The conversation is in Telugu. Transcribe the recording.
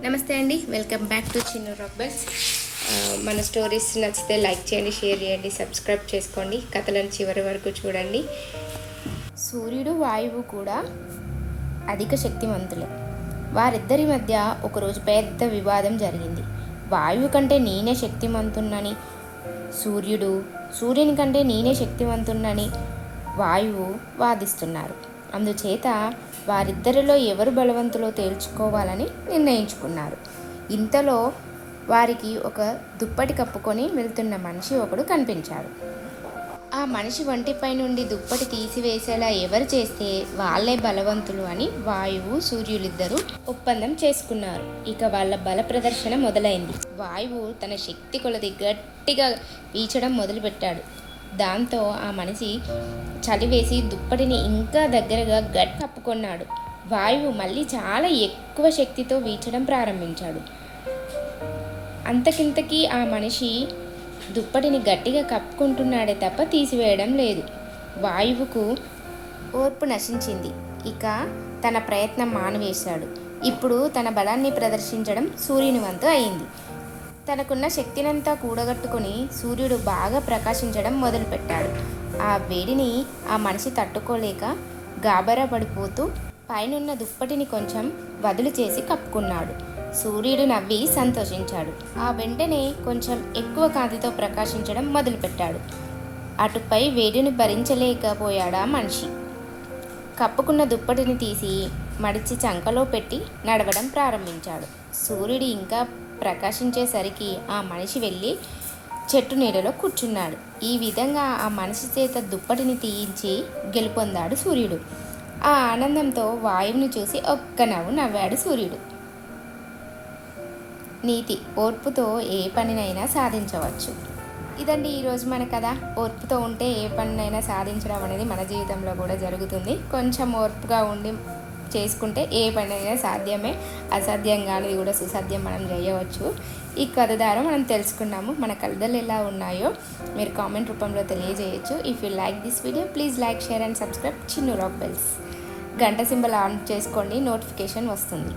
నమస్తే అండి, welcome back to Chinnu rock bells. మన స్టోరీస్ నచ్చితే లైక్ చేయండి, షేర్ చేయండి, సబ్స్క్రైబ్ చేసుకోండి. కథలను చివరి వరకు చూడండి. సూర్యుడు వాయువు కూడా అధిక శక్తివంతులే. వారిద్దరి మధ్య ఒకరోజు పెద్ద వివాదం జరిగింది. వాయువు కంటే నేనే శక్తివంతున్నని సూర్యుడు, సూర్యుని కంటే నేనే శక్తివంతున్నని వాయువు వాదిస్తున్నారు. అందుచేత వారిద్దరిలో ఎవరు బలవంతులో తేల్చుకోవాలని నిర్ణయించుకున్నారు. ఇంతలో వారికి ఒక దుప్పటి కప్పుకొని వెళ్తున్న మనిషి ఒకడు కనిపించాడు. ఆ మనిషి వంటిపై నుండి దుప్పటి తీసివేసేలా ఎవరు చేస్తే వాళ్ళే బలవంతులు అని వాయువు, సూర్యులిద్దరూ ఒప్పందం చేసుకున్నారు. ఇక వాళ్ళ బల ప్రదర్శన మొదలైంది. వాయువు తన శక్తి కొలది గట్టిగా వీచడం మొదలుపెట్టాడు. దాంతో ఆ మనిషి చలివేసి దుప్పటిని ఇంకా దగ్గరగా కప్పుకొన్నాడు. వాయువు మళ్ళీ చాలా ఎక్కువ శక్తితో వీచడం ప్రారంభించాడు. అంతకింతకీ ఆ మనిషి దుప్పటిని గట్టిగా కప్పుకుంటున్నాడే తప్ప తీసివేయడం లేదు. వాయువుకు ఓర్పు నశించింది. ఇక తన ప్రయత్నం మానివేశాడు. ఇప్పుడు తన బలాన్ని ప్రదర్శించడం సూర్యుని వంతు అయింది. తనకున్న శక్తినంతా కూడగట్టుకుని సూర్యుడు బాగా ప్రకాశించడం మొదలుపెట్టాడు. ఆ వేడిని ఆ మనిషి తట్టుకోలేక గాబరా పడిపోతూ పైనున్న దుప్పటిని కొంచెం వదులు చేసి కప్పుకున్నాడు. సూర్యుడు నవ్వి సంతోషించాడు. ఆ వెంటనే కొంచెం ఎక్కువ కాంతితో ప్రకాశించడం మొదలుపెట్టాడు. అటుపై వేడిని భరించలేకపోయాడు ఆ మనిషి. కప్పుకున్న దుప్పటిని తీసి మడిచి చంకలో పెట్టి నడవడం ప్రారంభించాడు. సూర్యుడు ఇంకా ప్రకాశించేసరికి ఆ మనిషి వెళ్ళి చెట్టు నీడలో కూర్చున్నాడు. ఈ విధంగా ఆ మనిషి చేత దుప్పటిని తీయించి గెలుపొందాడు సూర్యుడు. ఆ ఆనందంతో వాయువుని చూసి ఒక్క నవ్వు నవ్వాడు సూర్యుడు. నీతి: ఓర్పుతో ఏ పనినైనా సాధించవచ్చు. ఇదండి ఈరోజు మన కథ. ఓర్పుతో ఉంటే ఏ పనినైనా సాధించడం అనేది మన జీవితంలో కూడా జరుగుతుంది. కొంచెం ఓర్పుగా ఉండి చేసుకుంటే ఏ పనైనా సాధ్యమే. అసాధ్యం కానిది కూడా సుసాధ్యం మనం చేయవచ్చు. ఈ కథ ద్వారా మనం తెలుసుకున్నాము. మన కథలు ఎలా ఉన్నాయో మీరు కామెంట్ రూపంలో తెలియజేయచ్చు. If you like this video please like, share and subscribe Chinnu rock bells. గంట సింబల్ ఆన్ చేసుకోండి, నోటిఫికేషన్ వస్తుంది.